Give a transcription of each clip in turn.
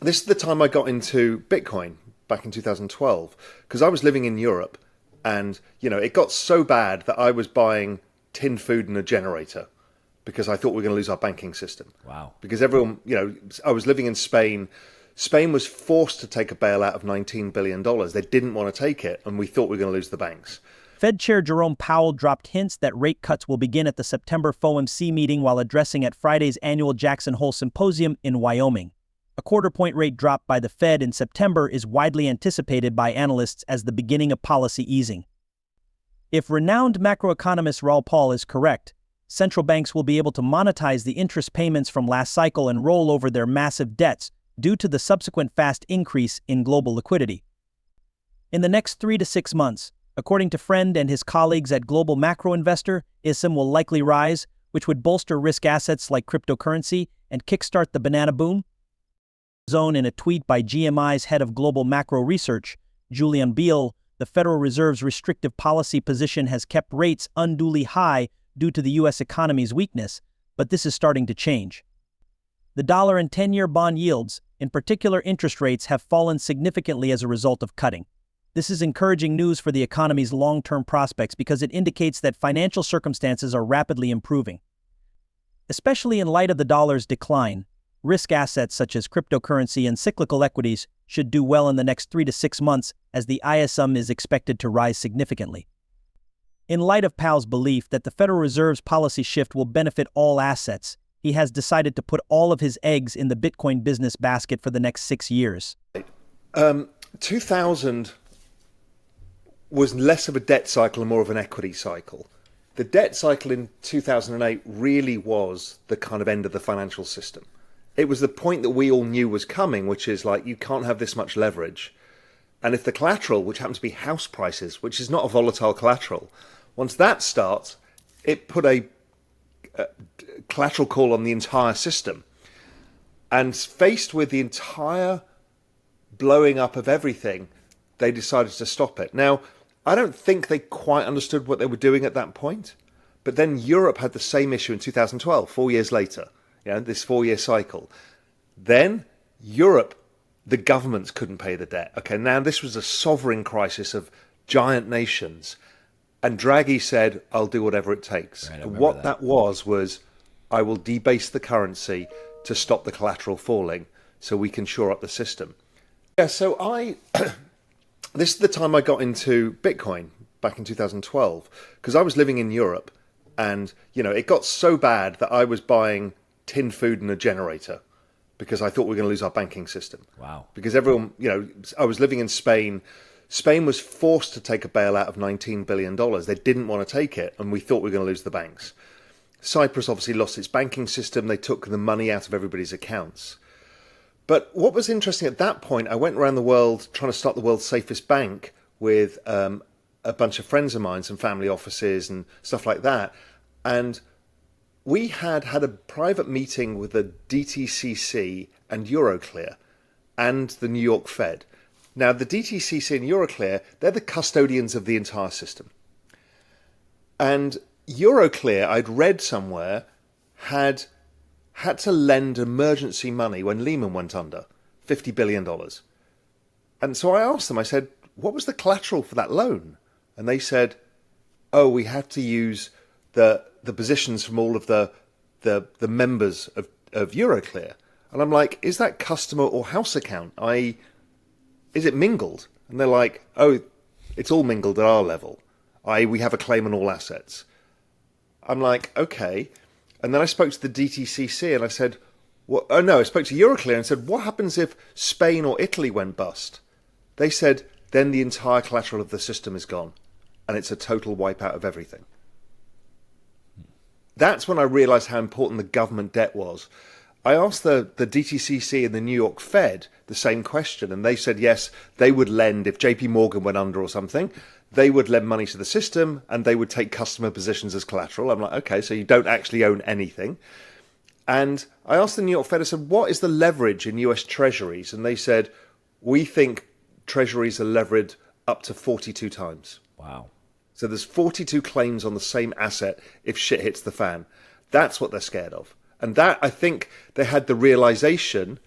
This is the time I got into Bitcoin back in 2012 because I was living in Europe, and it got so bad that I was buying tinned food and a generator because I thought we were going to lose our banking system. Wow. Because everyone, I was living in Spain. Spain was forced to take a bailout of $19 billion. They didn't want to take it, and we thought we were going to lose the banks. Fed Chair Jerome Powell dropped hints that rate cuts will begin at the September FOMC meeting while addressing at Friday's annual Jackson Hole Symposium in Wyoming. A quarter-point rate drop by the Fed in September is widely anticipated by analysts as the beginning of policy easing. If renowned macroeconomist Raoul Pal is correct, central banks will be able to monetize the interest payments from last cycle and roll over their massive debts due to the subsequent fast increase in global liquidity. In the next 3 to 6 months, according to Friend and his colleagues at Global Macro Investor, ISM will likely rise, which would bolster risk assets like cryptocurrency and kickstart the banana boom. Zone in a tweet by GMI's head of global macro research, Julian Beal, the Federal Reserve's restrictive policy position has kept rates unduly high due to the U.S. economy's weakness, but this is starting to change. The dollar and 10-year bond yields, in particular interest rates, have fallen significantly as a result of cutting. This is encouraging news for the economy's long-term prospects because it indicates that financial circumstances are rapidly improving. Especially in light of the dollar's decline, risk assets such as cryptocurrency and cyclical equities should do well in the next 3 to 6 months as the ISM is expected to rise significantly. In light of Powell's belief that the Federal Reserve's policy shift will benefit all assets, he has decided to put all of his eggs in the Bitcoin business basket for the next 6 years. 2000 was less of a debt cycle and more of an equity cycle. The debt cycle in 2008 really was the kind of end of the financial system. It was the point that we all knew was coming, which is like, you can't have this much leverage. And if the collateral, which happens to be house prices, which is not a volatile collateral, once that starts, it put a collateral call on the entire system. And faced with the entire blowing up of everything, they decided to stop it. Now, I don't think they quite understood what they were doing at that point. But then Europe had the same issue in 2012, 4 years later. This 4-year cycle. Then Europe, the governments couldn't pay the debt. Okay, now this was a sovereign crisis of giant nations. And Draghi said, I'll do whatever it takes. Right, and what that was, I will debase the currency to stop the collateral falling so we can shore up the system. Yeah, so this is the time I got into Bitcoin back in 2012 because I was living in Europe, and it got so bad that I was buying tinned food and a generator because I thought we were going to lose our banking system. Wow. Because everyone, I was living in Spain. Spain was forced to take a bailout of $19 billion. They didn't want to take it, and we thought we were going to lose the banks. Cyprus obviously lost its banking system. They took the money out of everybody's accounts. But what was interesting at that point, I went around the world trying to start the world's safest bank with a bunch of friends of mine, some family offices and stuff like that. And we had a private meeting with the DTCC and Euroclear and the New York Fed. Now, the DTCC and Euroclear, they're the custodians of the entire system. And Euroclear, I'd read somewhere, had to lend emergency money when Lehman went under, $50 billion. And so I asked them, I said, what was the collateral for that loan? And they said, oh, we had to use the positions from all of the members of Euroclear. And I'm like, is that customer or house account? Is it mingled? And they're like, oh, it's all mingled at our level. We have a claim on all assets. I'm like, okay. And then I spoke to the DTCC and I said, I spoke to Euroclear and said, what happens if Spain or Italy went bust? They said, then the entire collateral of the system is gone. And it's a total wipeout of everything. That's when I realized how important the government debt was. I asked the DTCC and the New York Fed the same question, and they said yes, they would lend if JP Morgan went under or something. They would lend money to the system, and they would take customer positions as collateral. I'm like, okay, so you don't actually own anything. And I asked the New York Fed, I said, what is the leverage in US Treasuries? And they said, we think Treasuries are levered up to 42 times. Wow. So there's 42 claims on the same asset if shit hits the fan. That's what they're scared of. And that, I think, they had the realization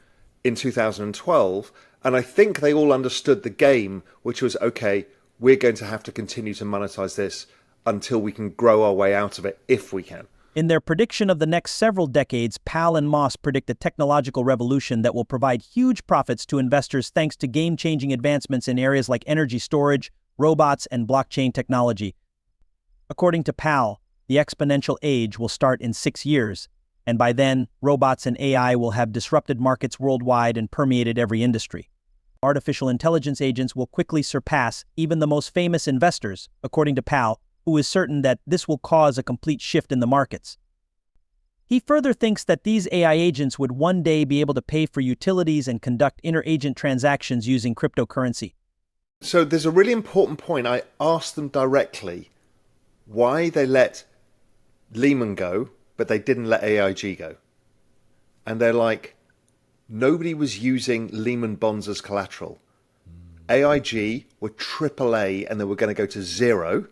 in 2012. And I think they all understood the game, which was, okay, we're going to have to continue to monetize this until we can grow our way out of it, if we can. In their prediction of the next several decades, Pal and Moss predict a technological revolution that will provide huge profits to investors thanks to game-changing advancements in areas like energy storage, robots, and blockchain technology. According to Pal, the exponential age will start in 6 years, and by then, robots and AI will have disrupted markets worldwide and permeated every industry. Artificial intelligence agents will quickly surpass even the most famous investors, according to Pal, who is certain that this will cause a complete shift in the markets. He further thinks that these AI agents would one day be able to pay for utilities and conduct inter-agent transactions using cryptocurrency. So there's a really important point. I asked them directly why they let Lehman go, but they didn't let AIG go. And they're like, nobody was using Lehman bonds as collateral. AIG were AAA and they were going to go to zero.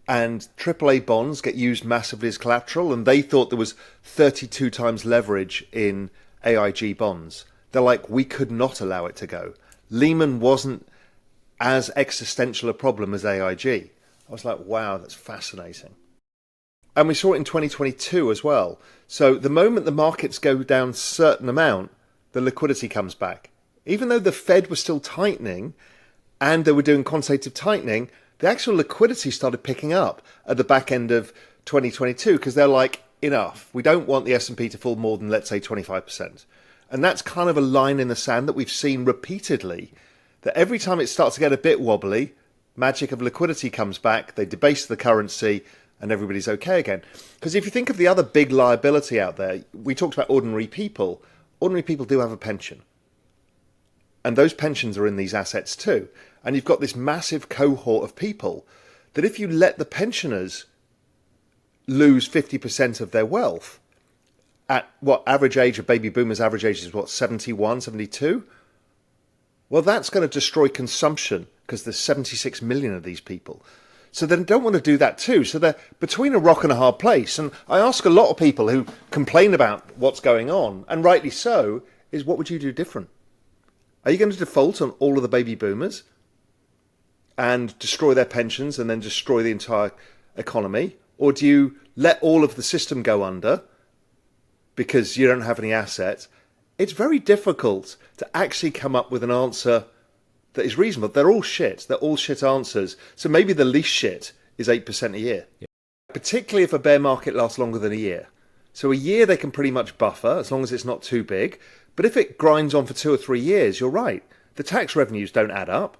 And AAA bonds get used massively as collateral, and they thought there was 32 times leverage in AIG bonds. They're like, we could not allow it to go. Lehman wasn't as existential a problem as AIG. I was like, wow, that's fascinating. And we saw it in 2022 as well. So the moment the markets go down a certain amount, the liquidity comes back. Even though the Fed was still tightening and they were doing quantitative tightening, the actual liquidity started picking up at the back end of 2022 because they're like, enough. We don't want the S&P to fall more than, let's say, 25%. And that's kind of a line in the sand that we've seen repeatedly, that every time it starts to get a bit wobbly, magic of liquidity comes back, they debase the currency, and everybody's okay again. Because if you think of the other big liability out there, we talked about ordinary people. Ordinary people do have a pension. And those pensions are in these assets too. And you've got this massive cohort of people that if you let the pensioners lose 50% of their wealth, at what average age of baby boomers, average age is what, 71, 72? Well, that's going to destroy consumption because there's 76 million of these people. So they don't want to do that too. So they're between a rock and a hard place. And I ask a lot of people who complain about what's going on, and rightly so, is what would you do different? Are you going to default on all of the baby boomers and destroy their pensions and then destroy the entire economy? Or do you let all of the system go under because you don't have any assets? It's very difficult to actually come up with an answer that is reasonable. They're all shit. They're all shit answers. So maybe the least shit is 8% a year. Yeah. Particularly if a bear market lasts longer than a year. So a year they can pretty much buffer as long as it's not too big. But if it grinds on for 2 or 3 years, you're right. The tax revenues don't add up.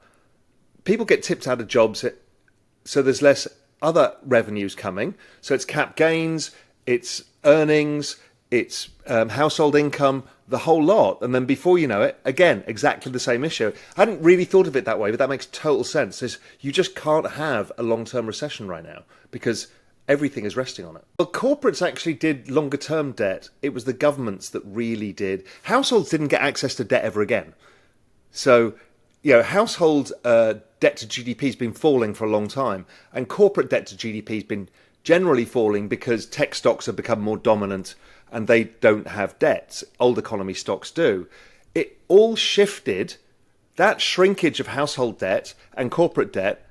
People get tipped out of jobs, so there's less other revenues coming. So it's cap gains, it's earnings, it's household income, the whole lot. And then before you know it, again, exactly the same issue. I hadn't really thought of it that way, but that makes total sense. You just can't have a long-term recession right now because everything is resting on it. Well, corporates actually did longer-term debt. It was the governments that really did. Households didn't get access to debt ever again. So, household debt to GDP has been falling for a long time, and corporate debt to GDP has been generally falling because tech stocks have become more dominant and they don't have debts. Old economy stocks do. It all shifted. That shrinkage of household debt and corporate debt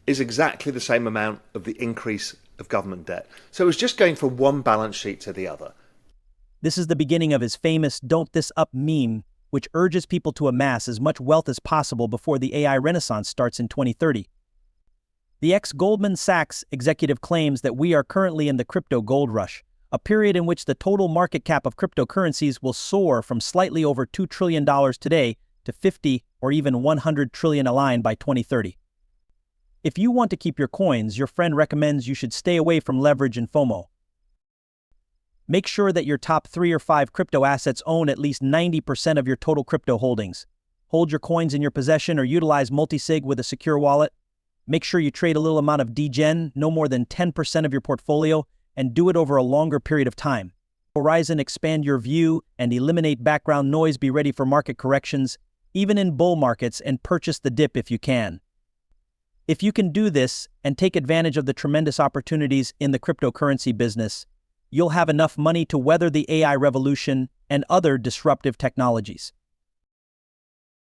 is exactly the same amount of the increase of government debt. So it was just going from one balance sheet to the other. This is the beginning of his famous "Don't This Up" meme, which urges people to amass as much wealth as possible before the AI renaissance starts in 2030. The ex-Goldman Sachs executive claims that we are currently in the crypto gold rush, a period in which the total market cap of cryptocurrencies will soar from slightly over $2 trillion today to 50 or even 100 trillion aligned by 2030. If you want to keep your coins, your friend recommends you should stay away from leverage and FOMO. Make sure that your top 3 or 5 crypto assets own at least 90% of your total crypto holdings. Hold your coins in your possession or utilize multisig with a secure wallet. Make sure you trade a little amount of degen, no more than 10% of your portfolio, and do it over a longer period of time. Horizon, expand your view and eliminate background noise. Be ready for market corrections, even in bull markets, and purchase the dip if you can. If you can do this and take advantage of the tremendous opportunities in the cryptocurrency business, you'll have enough money to weather the AI revolution and other disruptive technologies.